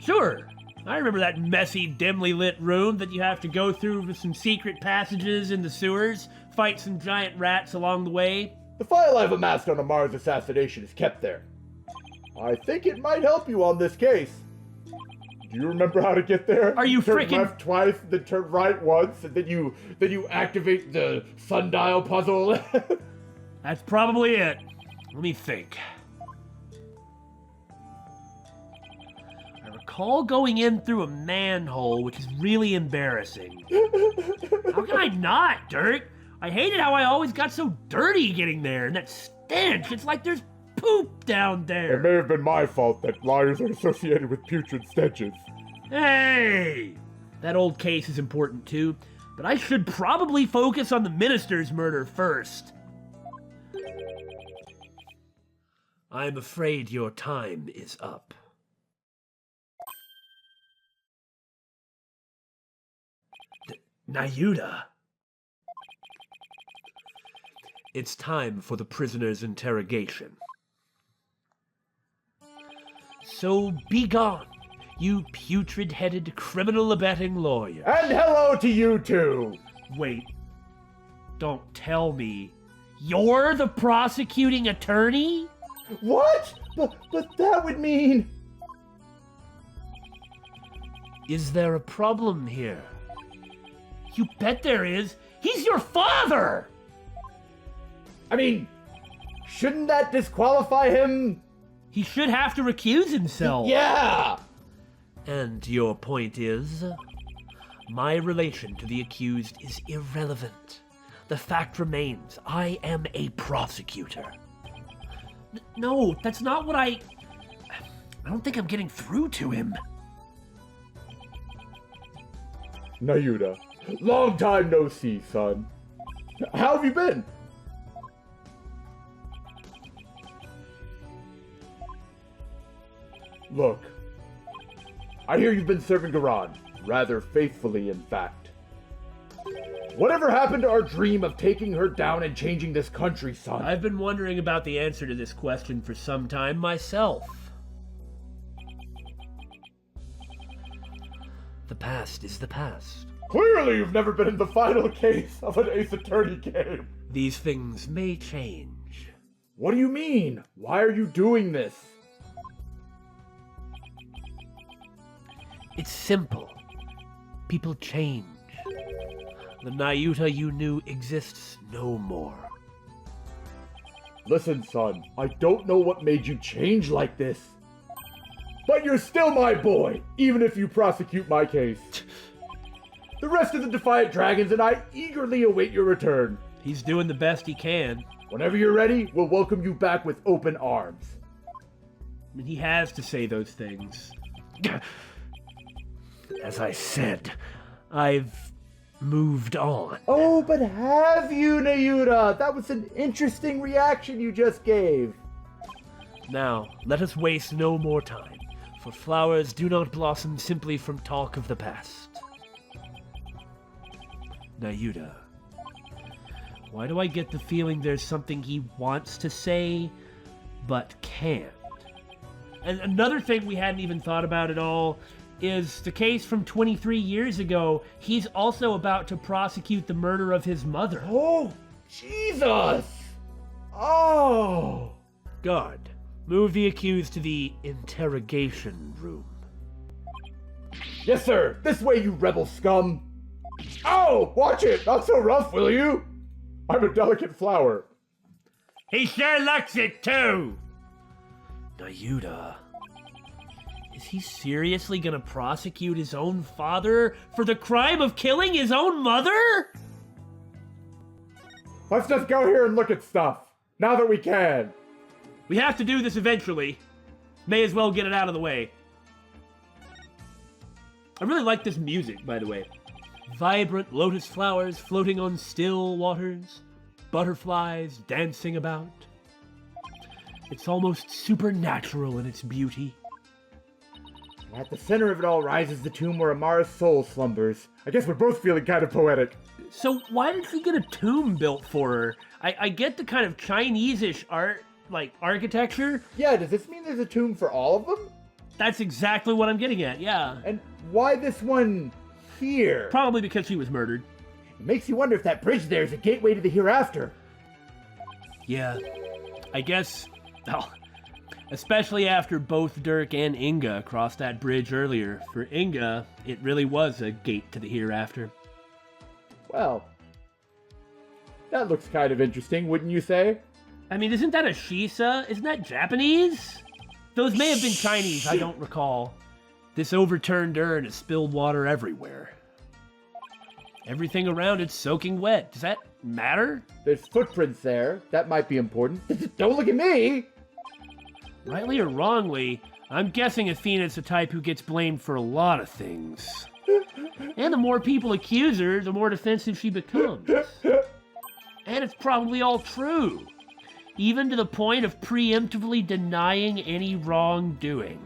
Sure. I remember that messy, dimly lit room that you have to go through with some secret passages in the sewers, fight some giant rats along the way. The file I've amassed on Amara's assassination is kept there. I think it might help you on this case. Do you remember how to get there? Are you turn frickin'... left twice, then turn right once, and then you activate the sundial puzzle? That's probably it. Let me think. I recall going in through a manhole, which is really embarrassing. How can I not, Dhurke? I hated how I always got so dirty getting there, and that stench. It's like there's poop down there. It may have been my fault that liars are associated with putrid stenches. Hey! That old case is important too, but I should probably focus on the minister's murder first. I'm afraid your time is up. Nayuda. It's time for the prisoner's interrogation. So be gone, you putrid-headed criminal abetting lawyer. And hello to you too! Wait, don't tell me. You're the prosecuting attorney? What? But that would mean... Is there a problem here? You bet there is. He's your father! I mean, shouldn't that disqualify him? He should have to recuse himself. Yeah! And your point is? My relation to the accused is irrelevant. The fact remains, I am a prosecutor. No, that's not what I don't think I'm getting through to him. Nayuda, long time no see, son. How have you been? Look, I hear you've been serving Khura'in, rather faithfully in fact. Whatever happened to our dream of taking her down and changing this country, son? I've been wondering about the answer to this question for some time myself. The past is the past. Clearly you've never been in the final case of an Ace Attorney game. These things may change. What do you mean? Why are you doing this? It's simple. People change. The Nayuta you knew exists no more. Listen, son, I don't know what made you change like this. But you're still my boy, even if you prosecute my case. The rest of the Defiant Dragons and I eagerly await your return. He's doing the best he can. Whenever you're ready, we'll welcome you back with open arms. I mean, he has to say those things. As I said, I've moved on. Oh, but have you, Nayuda? That was an interesting reaction you just gave. Now, let us waste no more time, for flowers do not blossom simply from talk of the past. Nayuda, why do I get the feeling there's something he wants to say, but can't? And another thing we hadn't even thought about at all is the case from 23 years ago. He's also about to prosecute the murder of his mother. Oh, Jesus! Oh! Guard, move the accused to the interrogation room. Yes, sir! This way, you rebel scum! Oh! Watch it! Not so rough, will you? I'm a delicate flower. He sure looks it, too! Nayuda, is he seriously gonna prosecute his own father for the crime of killing his own mother? Let's just go here and look at stuff, now that we can. We have to do this eventually. May as well get it out of the way. I really like this music, by the way. Vibrant lotus flowers floating on still waters, butterflies dancing about. It's almost supernatural in its beauty. At the center of it all rises the tomb where Amara's soul slumbers. I guess we're both feeling kind of poetic. So why did she get a tomb built for her? I get the kind of Chinese-ish art, like architecture. Yeah, does this mean there's a tomb for all of them? That's exactly what I'm getting at, yeah. And why this one here? Probably because she was murdered. It makes you wonder if that bridge there is a gateway to the hereafter. Yeah, I guess, well, especially after both Dhurke and Inga crossed that bridge earlier. For Inga, it really was a gate to the hereafter. Well, that looks kind of interesting, wouldn't you say? I mean, isn't that a shisa? Isn't that Japanese? Those may have been Chinese, I don't recall. This overturned urn has spilled water everywhere. Everything around it's soaking wet. Does that matter? There's footprints there. That might be important. Don't look at me! Rightly or wrongly, I'm guessing Athena's the type who gets blamed for a lot of things. And the more people accuse her, the more defensive she becomes. And it's probably all true. Even to the point of preemptively denying any wrongdoing.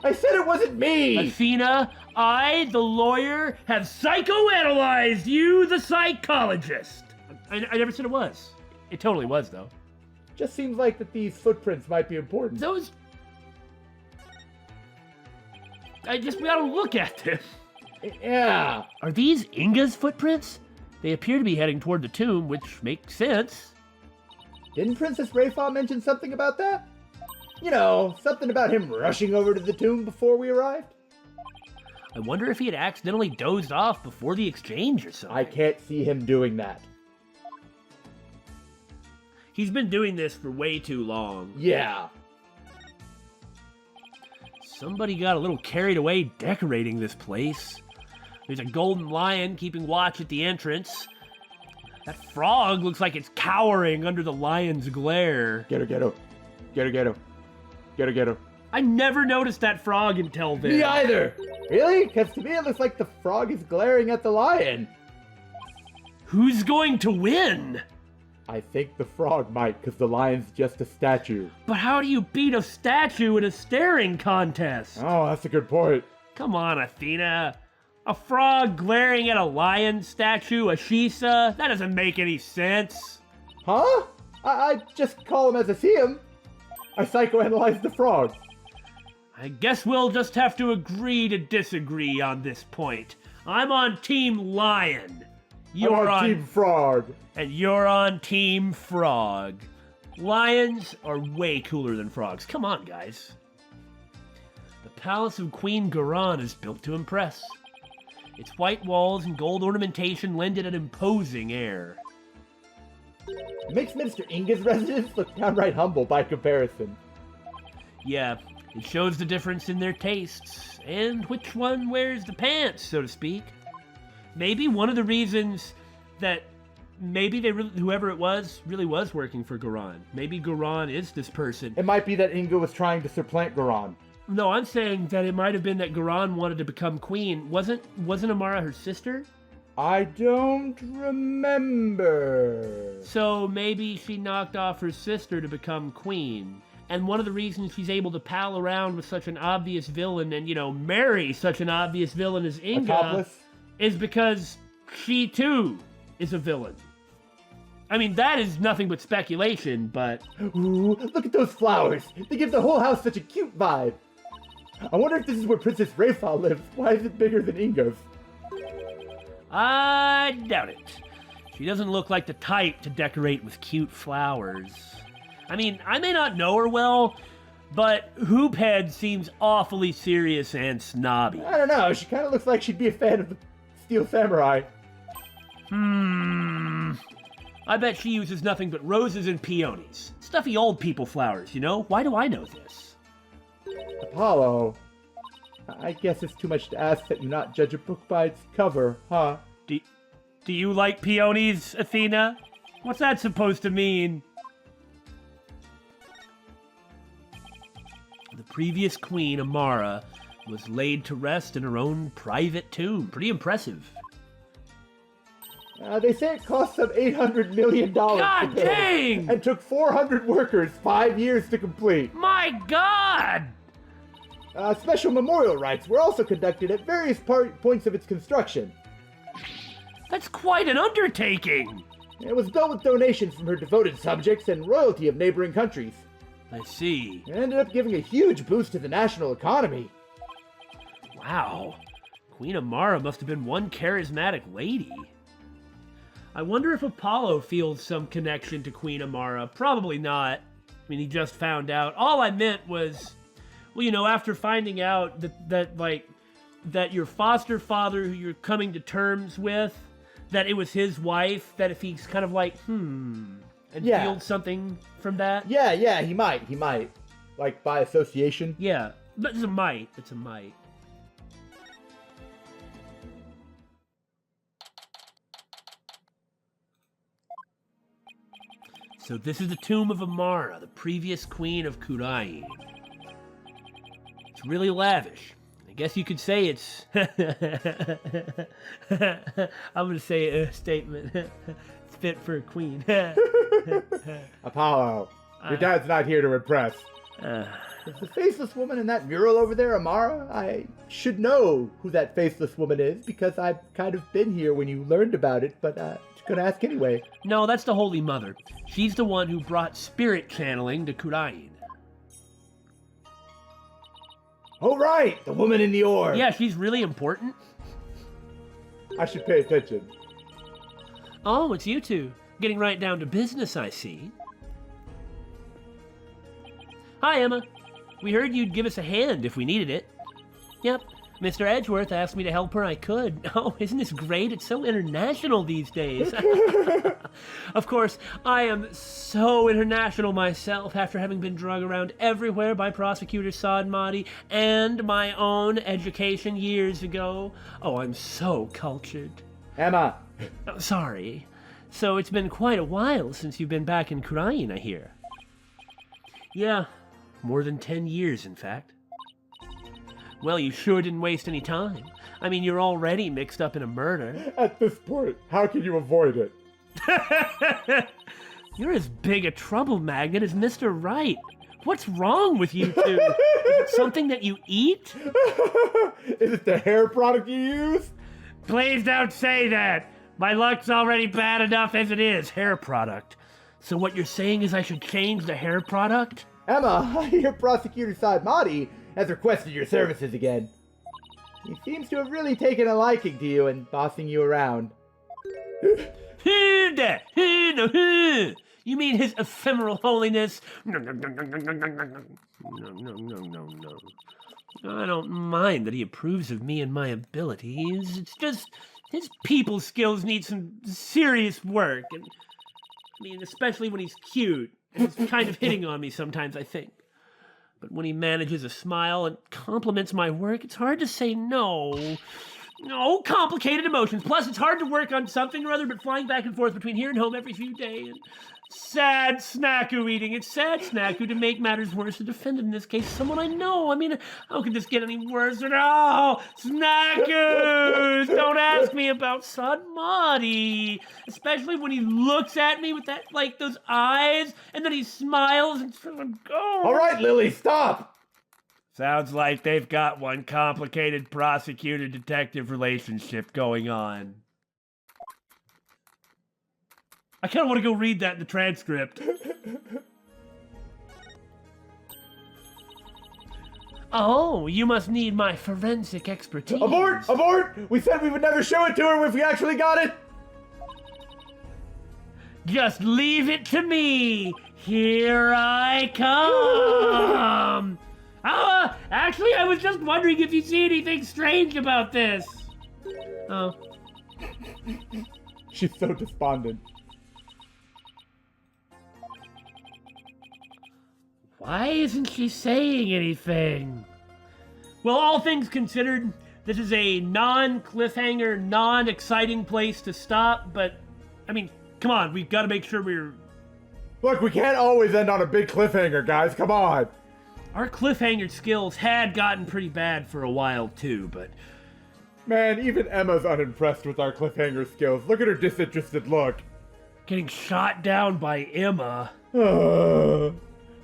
I said it wasn't me! Athena, I, the lawyer, have psychoanalyzed you, the psychologist. I never said it was. It totally was, though. Just seems like that these footprints might be important. Those... we gotta look at them. Yeah. Are these Inga's footprints? They appear to be heading toward the tomb, which makes sense. Didn't Princess Rayfa mention something about that? You know, something about him rushing over to the tomb before we arrived? I wonder if he had accidentally dozed off before the exchange or something. I can't see him doing that. He's been doing this for way too long. Yeah. Somebody got a little carried away decorating this place. There's a golden lion keeping watch at the entrance. That frog looks like it's cowering under the lion's glare. Get her, get her. Get her, get her. Get her, get her. I never noticed that frog until then. Me either! Really? Because to me it looks like the frog is glaring at the lion. Who's going to win? I think the frog might, because the lion's just a statue. But how do you beat a statue in a staring contest? Oh, that's a good point. Come on, Athena. A frog glaring at a lion statue, a shisa? That doesn't make any sense. Huh? I just call him as I see him. I psychoanalyzed the frog. I guess we'll just have to agree to disagree on this point. I'm on Team Lion. You're on Team Frog. And you're on Team Frog. Lions are way cooler than frogs. Come on, guys. The Palace of Queen Khura'in is built to impress. Its white walls and gold ornamentation lend it an imposing air. It makes Minister Inga's residence look downright humble by comparison. Yeah, it shows the difference in their tastes, and which one wears the pants, so to speak. Maybe one of the reasons that whoever it was really was working for Khura'in. Maybe Khura'in is this person. It might be that Inga was trying to supplant Khura'in. No, I'm saying that it might have been that Khura'in wanted to become queen. Wasn't Amara her sister? I don't remember. So maybe she knocked off her sister to become queen. And one of the reasons she's able to pal around with such an obvious villain and, marry such an obvious villain as Inga is because she too is a villain. I mean, that is nothing but speculation, but... Ooh, look at those flowers. They give the whole house such a cute vibe. I wonder if this is where Princess Rayfa lives. Why is it bigger than Inga's? I doubt it. She doesn't look like the type to decorate with cute flowers. I mean, I may not know her well, but Hoophead seems awfully serious and snobby. I don't know. She kind of looks like she'd be a fan of the Steel Samurai. I bet she uses nothing but roses and peonies. Stuffy old people flowers, Why do I know this? Apollo, I guess it's too much to ask that you not judge a book by its cover, huh? Do you like peonies, Athena? What's that supposed to mean? The previous queen, Amara, was laid to rest in her own private tomb. Pretty impressive. They say it cost them $800 million God to dang! build, and took 400 workers 5 years to complete. My God! Special memorial rites were also conducted at various points of its construction. That's quite an undertaking! It was built with donations from her devoted subjects and royalty of neighboring countries. I see. It ended up giving a huge boost to the national economy. Wow. Queen Amara must have been one charismatic lady. I wonder if Apollo feels some connection to Queen Amara. Probably not. I mean, he just found out. All I meant was, well, you know, after finding out that your foster father, who you're coming to terms with, that it was his wife, that if he's kind of like, and feels something from that. Yeah, he might. Like, by association. Yeah, but it's a might. So this is the tomb of Amara, the previous queen of Khura'in. It's really lavish. I guess you could say it's... I'm going to say a statement. It's fit for a queen. Apollo, your dad's not here to impress. Is the faceless woman in that mural over there Amara? I should know who that faceless woman is because I've kind of been here when you learned about it, but just gonna ask anyway. No, that's the Holy Mother. She's the one who brought spirit channeling to Khura'in. Oh, right! The woman in the orb! Yeah, she's really important. I should pay attention. Oh, it's you two. Getting right down to business, I see. Hi, Emma. We heard you'd give us a hand if we needed it. Yep. Mr. Edgeworth asked me to help her I could. Oh, isn't this great? It's so international these days. Of course, I am so international myself after having been drug around everywhere by prosecutor Saad Mahdi and my own education years ago. Oh, I'm so cultured. Emma! Oh, sorry. So it's been quite a while since you've been back in Khura'in, I hear. Yeah, more than 10 years, in fact. Well, you sure didn't waste any time. I mean, you're already mixed up in a murder. At this point, how can you avoid it? You're as big a trouble magnet as Mr. Wright. What's wrong with you two? Is it something that you eat? Is it the hair product you use? Please don't say that. My luck's already bad enough as it is. Hair product. So what you're saying is I should change the hair product? Emma, I hear Prosecutor Saad Mahdi has requested your services again. He seems to have really taken a liking to you and bossing you around. You mean his ephemeral holiness? No. I don't mind that he approves of me and my abilities. It's just his people skills need some serious work. And I mean, especially when he's cute. And he's kind of hitting on me sometimes, I think. But when he manages a smile and compliments my work, it's hard to say no. No, complicated emotions. Plus, it's hard to work on something or other but flying back and forth between here and home every few days. And sad snacku eating. It's sad snacku to make matters worse. The defendant in this case is someone I know. I mean, how could this get any worse? Oh, snackus! Don't ask me about Saad Mahdi. Especially when he looks at me with that, like, those eyes, and then he smiles and sort of goes. All right, Lily, stop! Sounds like they've got one complicated prosecutor-detective relationship going on. I kind of want to go read that in the transcript. Oh, you must need my forensic expertise. Abort! Abort! We said we would never show it to her if we actually got it! Just leave it to me. Here I come. Actually, I was just wondering if you see anything strange about this. Oh. She's so despondent. Why isn't she saying anything? Well, all things considered, this is a non-cliffhanger, non-exciting place to stop, but, I mean, come on, we've got to make sure we're... Look, we can't always end on a big cliffhanger, guys, come on! Our cliffhanger skills had gotten pretty bad for a while, too, but... Man, even Emma's unimpressed with our cliffhanger skills. Look at her disinterested look. Getting shot down by Emma.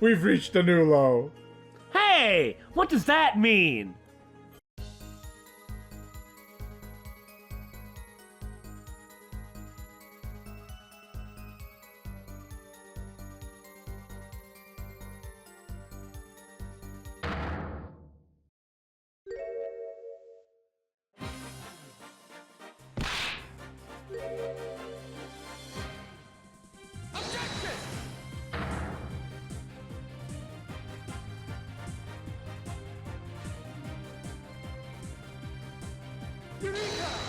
We've reached a new low. Hey! Hey, what does that mean? Eureka!